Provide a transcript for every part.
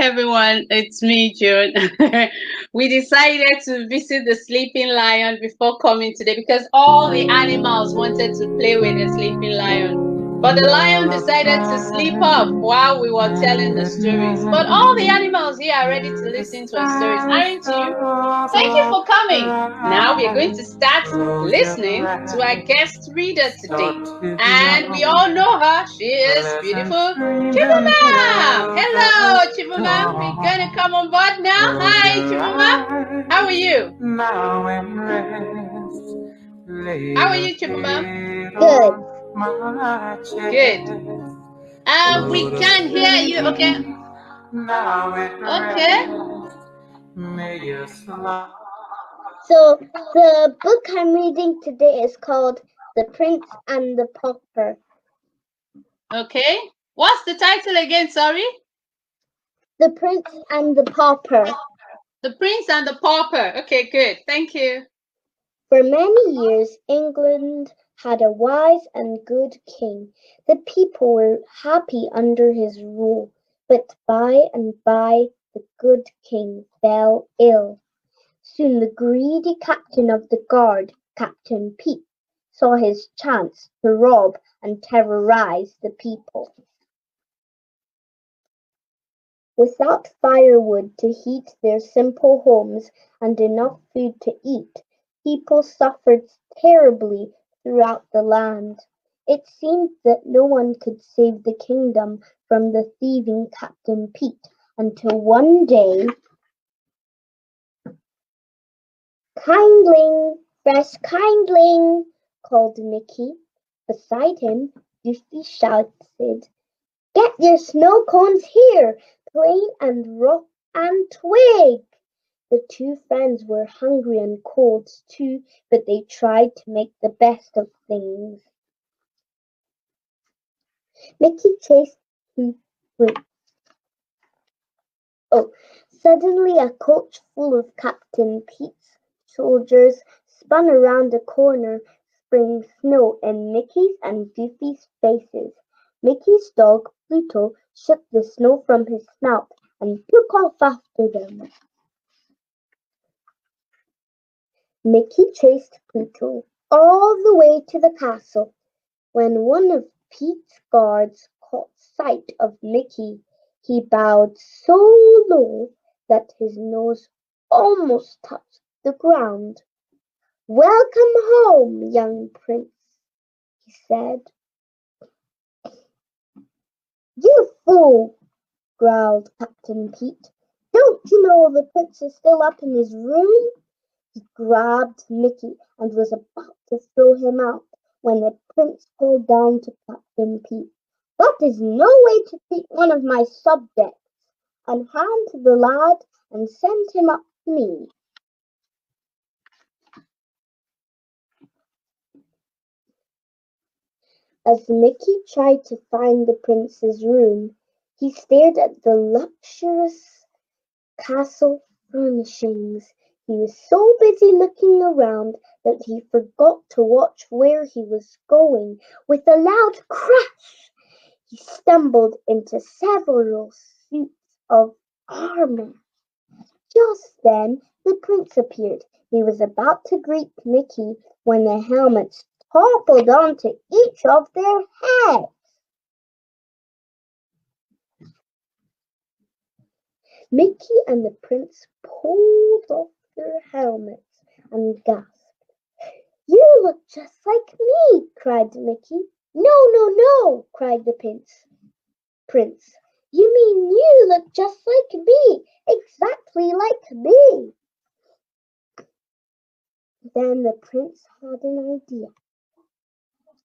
everyone, it's me, June. We decided to visit the sleeping lion before coming today because all the animals wanted to play with the sleeping lion. But the lion decided to sleep off while we were telling the stories. But all the animals here are ready to listen to our stories, aren't you? Thank you for coming. Now we are going to start listening to our guest reader today. And we all know her. She is beautiful Chibumam. Hello, Chibumam. We're going to come on board now. Hi, Chibumam. How are you? How are you, Chibumam? Good. Good. We can hear you. Okay. Okay. So the book I'm reading today is called The Prince and the Pauper. Okay. What's the title again? Sorry. The Prince and the Pauper. The Prince and the Pauper. Okay, good. Thank you. For many years, England had a wise and good king. The people were happy under his rule, but by and by the good king fell ill. Soon the greedy captain of the guard, Captain Pete, saw his chance to rob and terrorize the people. Without firewood to heat their simple homes and enough food to eat, people suffered terribly throughout the land. It seemed that no one could save the kingdom from the thieving Captain Pete until one day, "Kindling, fresh kindling," called Mickey. Beside him, Goofy shouted, "Get your snow cones here, plain and rough and twig." The two friends were hungry and cold too, but they tried to make the best of things. Mickey chased Suddenly a coach full of Captain Pete's soldiers spun around a corner, spraying snow in Mickey's and Goofy's faces. Mickey's dog, Pluto, shook the snow from his snout and took off after them. Mickey chased Pluto all the way to the castle. When one of Pete's guards caught sight of Mickey, he bowed so low that his nose almost touched the ground. "Welcome home, young prince," he said. "You fool!" growled Captain Pete. "Don't you know the prince is still up in his room?" He grabbed Mickey and was about to throw him out when the prince called down to Captain Pete, "That is no way to treat one of my subjects. Unhand the lad and send him up to me." As Mickey tried to find the prince's room, he stared at the luxurious castle furnishings. He was so busy looking around that he forgot to watch where he was going. With a loud crash, he stumbled into several suits of armor. Just then the prince appeared. He was about to greet Mickey when the helmets toppled onto each of their heads. Mickey and the prince pulled off their helmets and gasped. "You look just like me!" cried Mickey. "No, no, no!" cried the prince. "You mean you look just like me, exactly like me." Then the prince had an idea.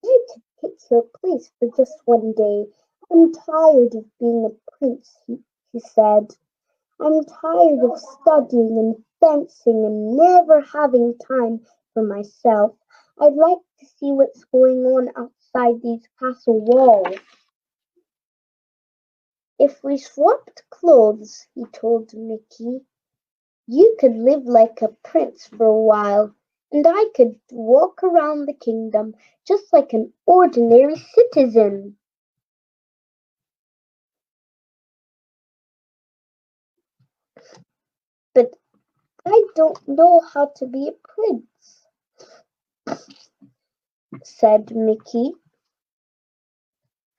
"I could take your place for just one day. I'm tired of being a prince," he said. "I'm tired of studying and fencing and never having time for myself. I'd like to see what's going on outside these castle walls." "If we swapped clothes," he told Mickey, "you could live like a prince for a while, and I could walk around the kingdom just like an ordinary citizen." But I don't know how to be a prince, said Mickey.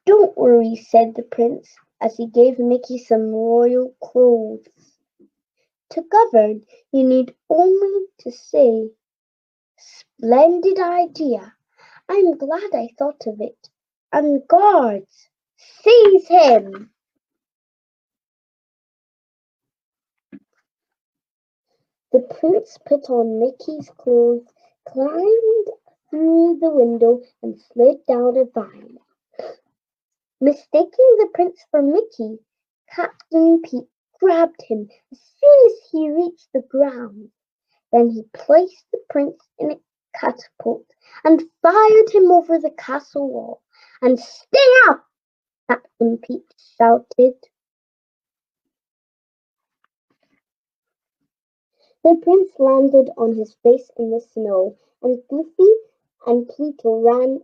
Don't worry, said the prince, as he gave Mickey some royal clothes. To govern, you need only to say, Splendid idea. I'm glad I thought of it. And guards, seize him! The prince put on Mickey's clothes, climbed through the window, and slid down a vine. Mistaking the prince for Mickey, Captain Pete grabbed him as soon as he reached the ground. Then he placed the prince in a catapult and fired him over the castle wall. And stay up! Captain Pete shouted. The prince landed on his face in the snow, and Goofy and Pluto ran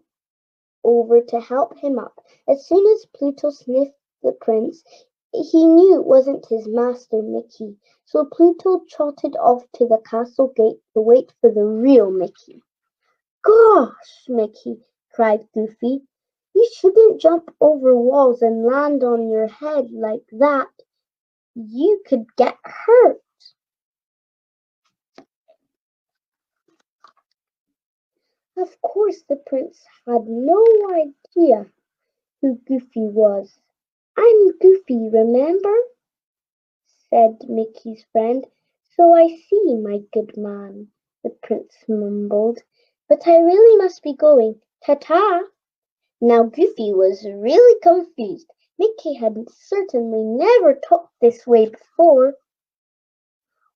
over to help him up. As soon as Pluto sniffed the prince, he knew it wasn't his master, Mickey, so Pluto trotted off to the castle gate to wait for the real Mickey. Gosh, Mickey, cried Goofy, you shouldn't jump over walls and land on your head like that. You could get hurt. Of course the prince had no idea who Goofy was. I'm Goofy, remember? Said Mickey's friend. So I see, my good man, the prince mumbled. But I really must be going. Ta-ta! Now Goofy was really confused. Mickey had certainly never talked this way before.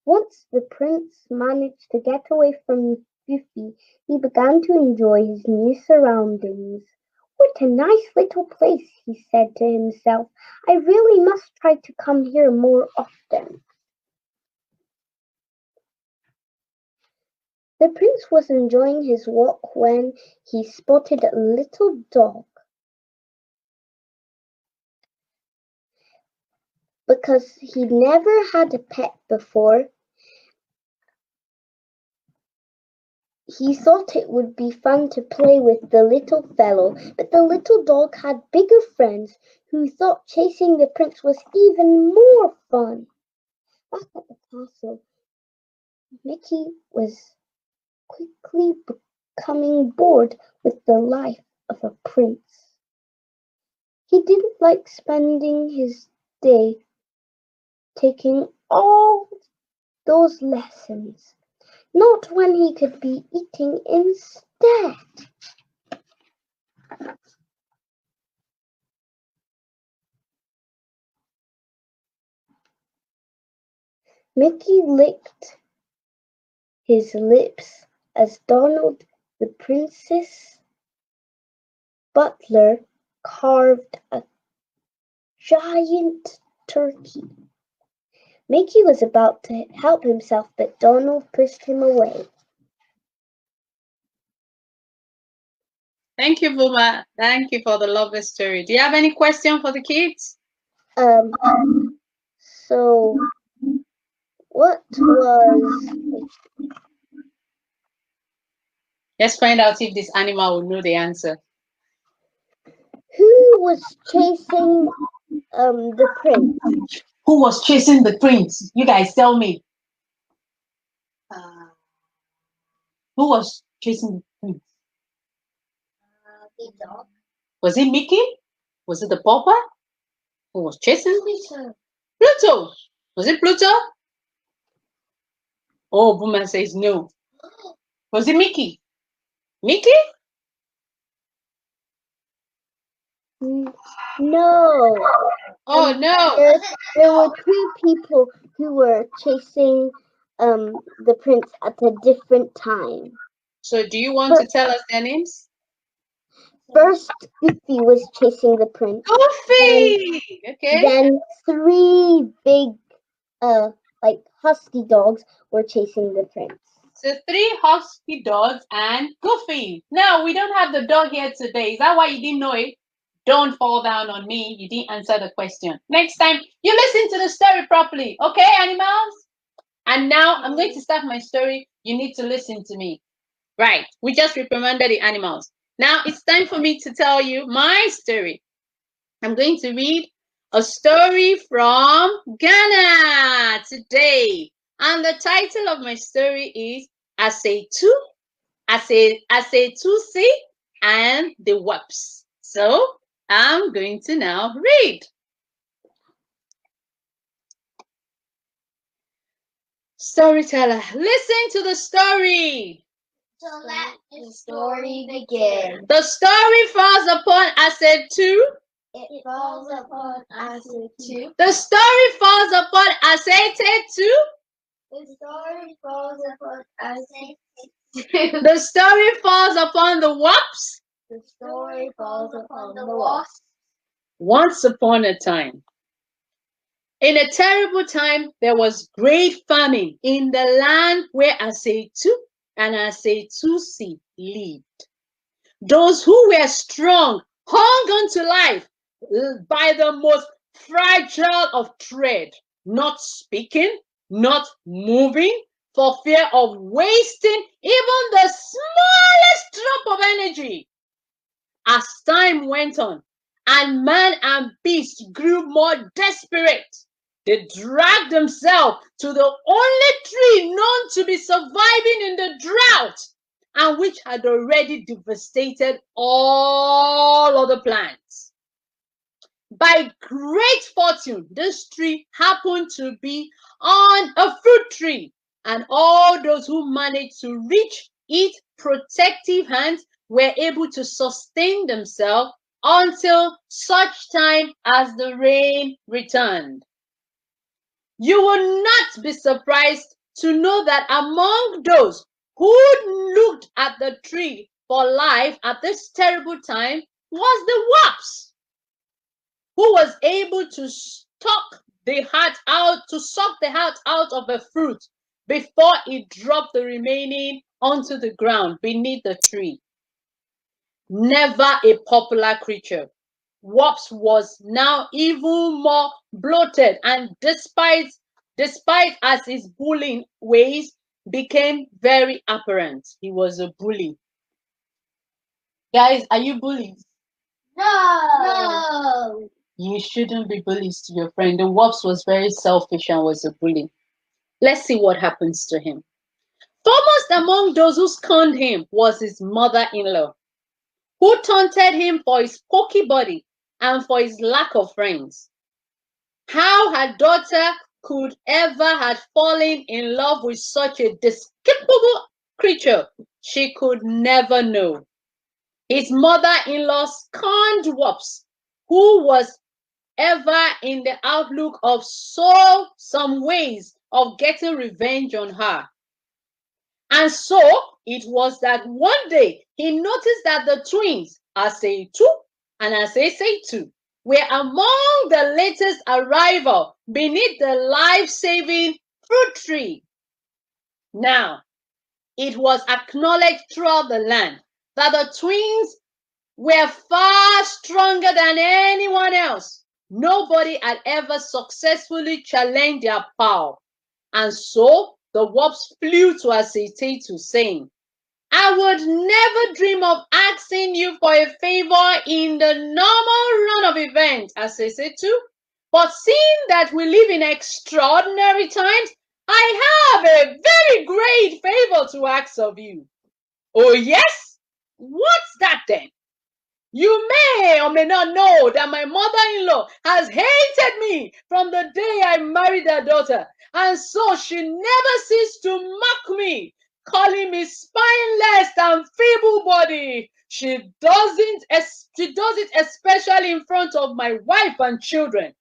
Once the prince managed to get away from Goofy, he began to enjoy his new surroundings. What a nice little place, he said to himself. I really must try to come here more often. The prince was enjoying his walk when he spotted a little dog. Because he'd never had a pet before, he thought it would be fun to play with the little fellow, but the little dog had bigger friends who thought chasing the prince was even more fun. Back at the castle, Mickey was quickly becoming bored with the life of a prince. He didn't like spending his day taking all those lessons, not when he could be eating instead. Mickey licked his lips as Donald, the prince's butler, carved a giant turkey. Mickey was about to help himself, but Donald pushed him away. Thank you, Bunma. Thank you for the lovely story. Do you have any question for the kids? So what was... Let's find out if this animal will know the answer. Who was chasing the prince? Who was chasing the prince? You guys tell me. Who was chasing the prince? The dog. Was it Mickey? Was it the pauper? Who was chasing? Pluto. Pluto. Was it Pluto? Oh, Bunma says no. Was it Mickey? Mickey? No. Oh, no. There were two people who were chasing the prince at a different time. So do you want to tell us their names? First, Goofy was chasing the prince. Goofy! Okay. Then three big, like husky dogs were chasing the prince. So 3 husky dogs and Goofy. No, we don't have the dog here today. Is that why you didn't know it? Don't fall down on me. You didn't answer the question. Next time, you listen to the story properly. Okay, animals? And now I'm going to start my story. You need to listen to me. Right. We just reprimanded the animals. Now it's time for me to tell you my story. I'm going to read a story from Ghana today. And the title of my story is Atsutse, Atsutse and the Wasps. So I'm going to now read. Storyteller, listen to the story. So let the story begin. The story falls upon Atsutse. It falls upon Atsutse. The story falls upon Atsutse. The story falls upon Atsutse. The story falls upon the Wasps. The story falls upon the Wasp. Once upon a time, in a terrible time, there was great famine in the land where Atsutse and Atsutse lived. Those who were strong hung on to life by the most fragile of thread, not speaking, not moving, for fear of wasting even the smallest drop of energy. As time went on, and man and beast grew more desperate, they dragged themselves to the only tree known to be surviving in the drought, and which had already devastated all other plants. By great fortune, this tree happened to be on a fruit tree, and all those who managed to reach its protective hands were able to sustain themselves until such time as the rain returned. You will not be surprised to know that among those who looked at the tree for life at this terrible time was the wasp, who was able to suck the heart out of a fruit before it dropped the remaining onto the ground beneath the tree. Never a popular creature, Wasp was now even more bloated, and despite as his bullying ways became very apparent, he was a bully. Guys, are you bullies? No. You shouldn't be bullies to your friend. The Wasp was very selfish and was a bully. Let's see what happens to him. Foremost among those who scorned him was his mother-in-law, who taunted him for his poky body and for his lack of friends. How her daughter could ever have fallen in love with such a despicable creature, she could never know. His mother-in-law scorned Wasp, who was ever in the outlook of some ways of getting revenge on her. And so it was that one day he noticed that the twins, Atsutse and Atsutse, were among the latest arrival beneath the life-saving fruit tree. Now, it was acknowledged throughout the land that the twins were far stronger than anyone else. Nobody had ever successfully challenged their power. And so the wasp flew to Atsutse, saying, I would never dream of asking you for a favor in the normal run of events, Atsutse, but seeing that we live in extraordinary times, I have a very great favor to ask of you. Oh yes? What's that then? You may or may not know that my mother-in-law has hated me from the day I married her daughter, and so she never ceased to mock me, calling me spineless and feeble-bodied. She does it especially in front of my wife and children.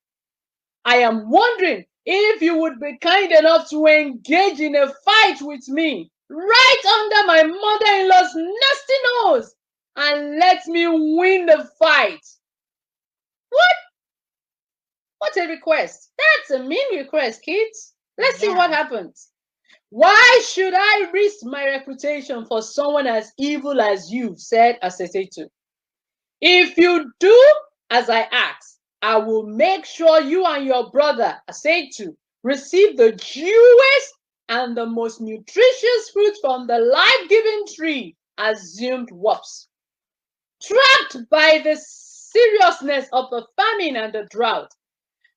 I am wondering if you would be kind enough to engage in a fight with me right under my mother-in-law's nasty nose and let me win the fight. What? What a request. That's a mean request, kids. Let's see what happens. Why should I risk my reputation for someone as evil as you, said Atsutse. If you do as I ask, I will make sure you and your brother, Atsutse, receive the and the most nutritious fruit from the life-giving tree, assumed Wasp. Trapped by the seriousness of the famine and the drought,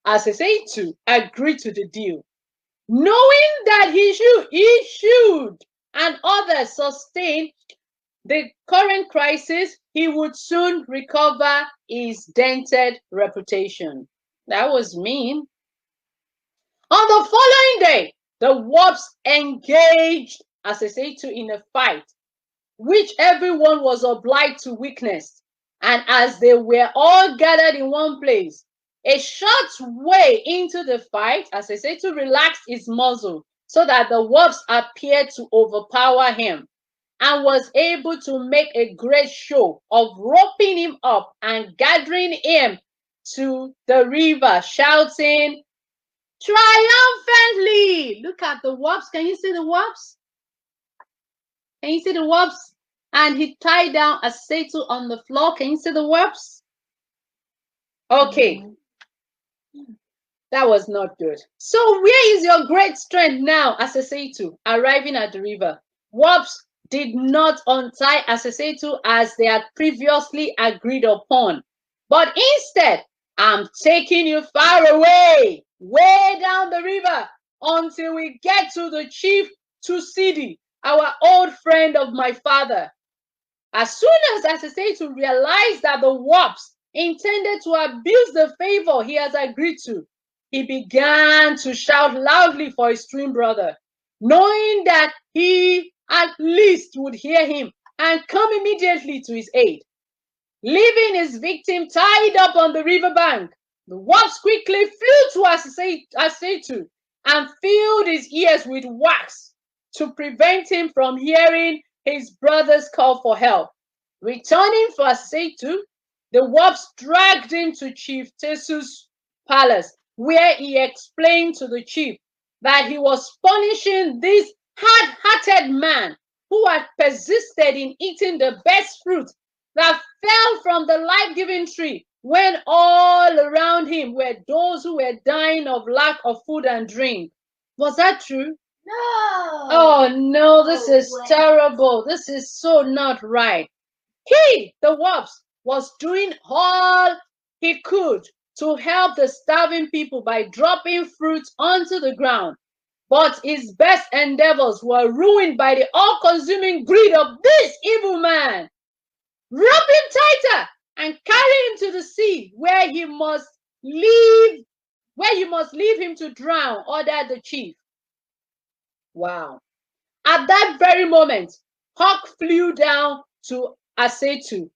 Atsutse agreed to the deal, knowing that he should and others sustain the current crisis, he would soon recover his dented reputation. That was mean. On the following day, the Wasps engaged Atsutse in a fight, which everyone was obliged to witness. And as they were all gathered in one place, a short way into the fight, Atsutse relaxed his muzzle so that the Wasps appeared to overpower him, and was able to make a great show of roping him up and gathering him to the river, shouting triumphantly. Look at the Wasps. Can you see the Wasps? Can you see the Wasps? And he tied down Atsutse on the floor. Can you see the Wasps? Okay. That was not good. So where is your great strength now, Atsutse? Arriving at the river, Wasps did not untie Atsutse as they had previously agreed upon, but instead, I'm taking you far away, way down the river, until we get to the chief Tusidi, our old friend of my father. As soon as Atsutse realized that the Wasps intended to abuse the favor he has agreed to, he began to shout loudly for his twin brother, knowing that he at least would hear him and come immediately to his aid. Leaving his victim tied up on the riverbank, the Wasp quickly flew to Atsutse and filled his ears with wax to prevent him from hearing his brother's call for help. Returning for Atsutse, the Wasp dragged him to Chief Tesu's palace, where he explained to the chief that he was punishing this hard-hearted man who had persisted in eating the best fruit that fell from the life-giving tree when all around him were those who were dying of lack of food and drink. Was that true? No. Oh no, this is terrible. This is so not right. He, the Wasp, was doing all he could to help the starving people by dropping fruit onto the ground. But his best endeavors were ruined by the all-consuming greed of this evil man. Rub him tighter and carry him to the sea, where you must leave him to drown, ordered the chief. Wow. At that very moment, Hawk flew down to Atsutse,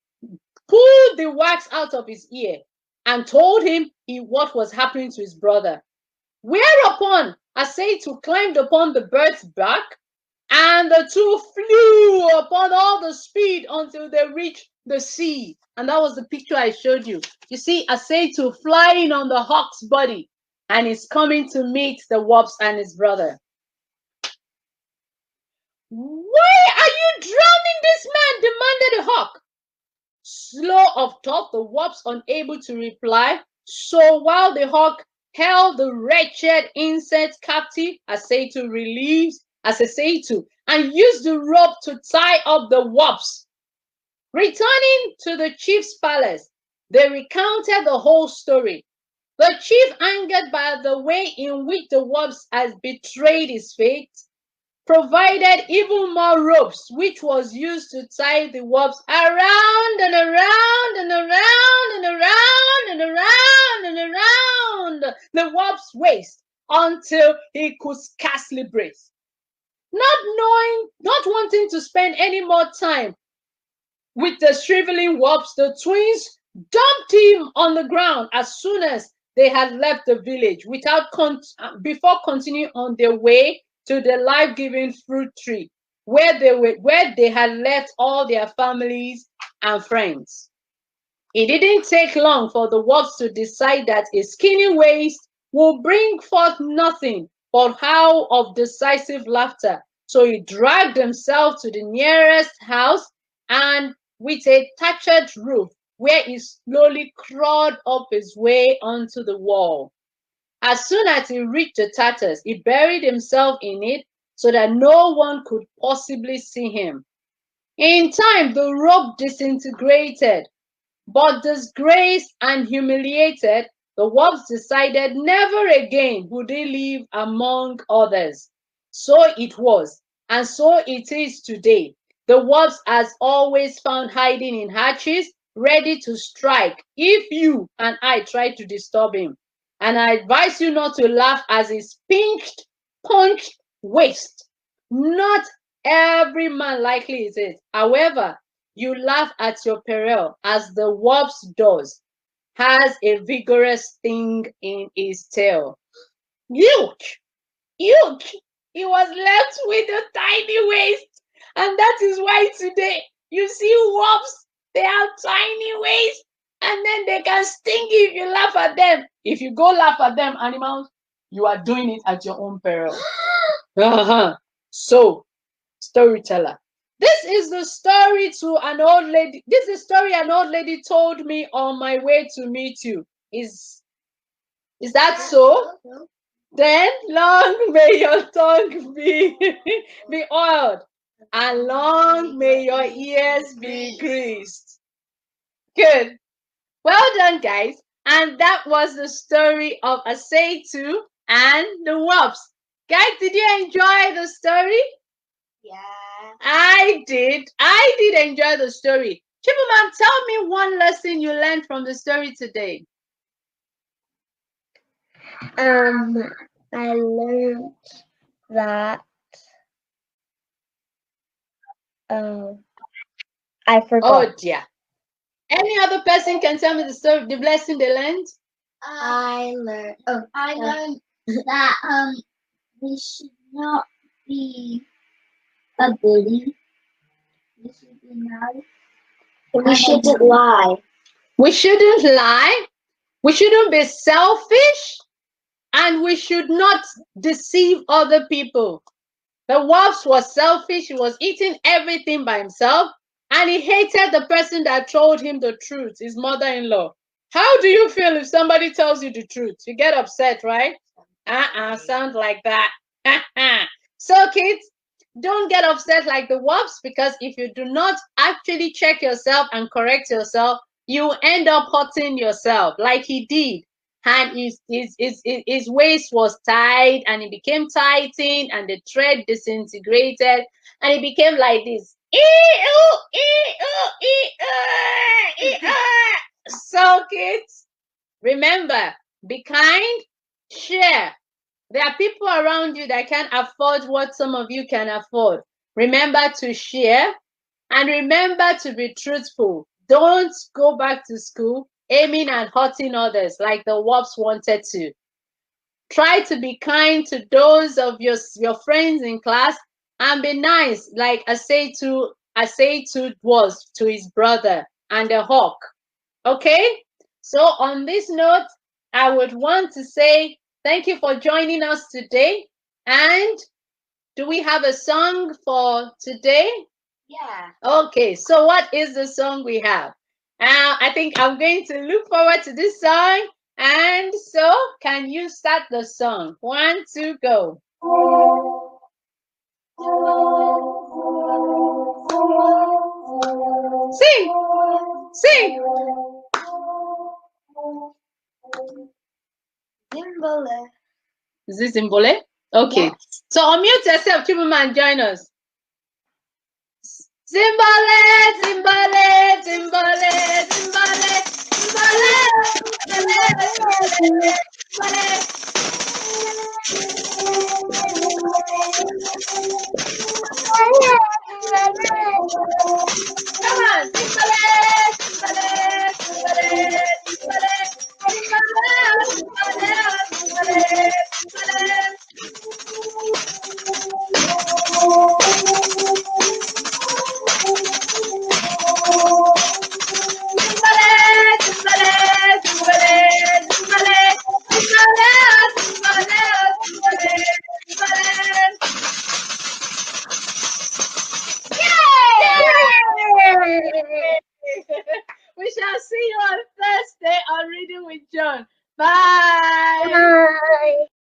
pulled the wax out of his ear, and told him what was happening to his brother. Whereupon Atsutse climbed upon the bird's back, and the two flew upon all the speed until they reached the sea. And that was the picture I showed you. You see Atsutse flying on the hawk's body, and he's coming to meet the Wasp and his brother. Why are you drowning this man? Demanded the hawk. Slow of thought, the Wasp unable to reply. So while the hawk held the wretched insect captive, Atsutse released Atsutse and used the rope to tie up the Wasp. Returning to the chief's palace, they recounted the whole story. The chief, angered by the way in which the Wasp has betrayed his fate, provided even more ropes, which was used to tie the Wasp around and around and around and around and around and around the Wasp's waist until he could scarcely breathe. Not wanting to spend any more time with the shriveling Wasp, the twins dumped him on the ground as soon as they had left the village, before continuing on their way to the life-giving fruit tree, where they had left all their families and friends. It didn't take long for the Wasp to decide that a skinny waist will bring forth nothing but howl of decisive laughter. So he dragged himself to the nearest house, and with a thatched roof, where he slowly crawled up his way onto the wall. As soon as he reached the tatters, he buried himself in it so that no one could possibly see him. In time, the rope disintegrated, but disgraced and humiliated, the Wasps decided never again would they live among others. So it was, and so it is today. The Wasp has always found hiding in hatches, ready to strike if you and I try to disturb him. And I advise you not to laugh as his pinched, punched waist. Not every man likely is it. However, you laugh at your peril, as the wasp does, has a vigorous sting in his tail. Yuck! Yuck! He was left with a tiny waist, and that is why today you see wasps, they have tiny waists, and then they can sting you if you laugh at them. If you go laugh at them, animals, you are doing it at your own peril. So, storyteller. This is the story to an old lady. This is the story an old lady told me on my way to meet you. Is that so? Then long may your tongue be oiled, and long may your ears be greased. Good. Well done, guys. And that was the story of Atsutse and the Wasps. Guys, did you enjoy the story? Yeah. I did enjoy the story. Chibuman, tell me one lesson you learned from the story today. I learned that I forgot. Oh dear. Any other person can tell me the story, the lesson they learned? I learned that we should not be a bully. We should be nice. We shouldn't lie. We shouldn't lie. We shouldn't be selfish. And we should not deceive other people. The wasp was selfish. He was eating everything by himself. And he hated the person that told him the truth, his mother-in-law. How do you feel if somebody tells you the truth? You get upset, right? Sound like that. So, kids, don't get upset like the wasps, because if you do not actually check yourself and correct yourself, you end up hurting yourself like he did. And his waist was tight, and it became tightened, and the thread disintegrated, and it became like this. So, kids, remember, be kind, share. There are people around you that can't afford what some of you can afford. Remember to share, and remember to be truthful. Don't go back to school aiming and hurting others like the wasps wanted to. Try to be kind to those of your friends in class, and be nice like Atsutse was to his brother and the hawk. Okay? So on this note, I would want to say thank you for joining us today. And do we have a song for today? Yeah. Okay, so what is the song we have? I think I'm going to look forward to this song. And so, can you start the song? 1, 2, go. Sing! Sing! Zimbale. Is this Zimbole? Okay. Yes. So unmute yourself, Chibuman, and join us. Zimbale, Zimbale, Zimbale, Zimbale, Zimbale, Zimbale, Zimbale. Come on, Zimbale, Zimbale, Zimbale, Zimbale, Zimbale, Zimbale, Zimbale, We shall see you on Thursday on Reading with John. Bye. Bye.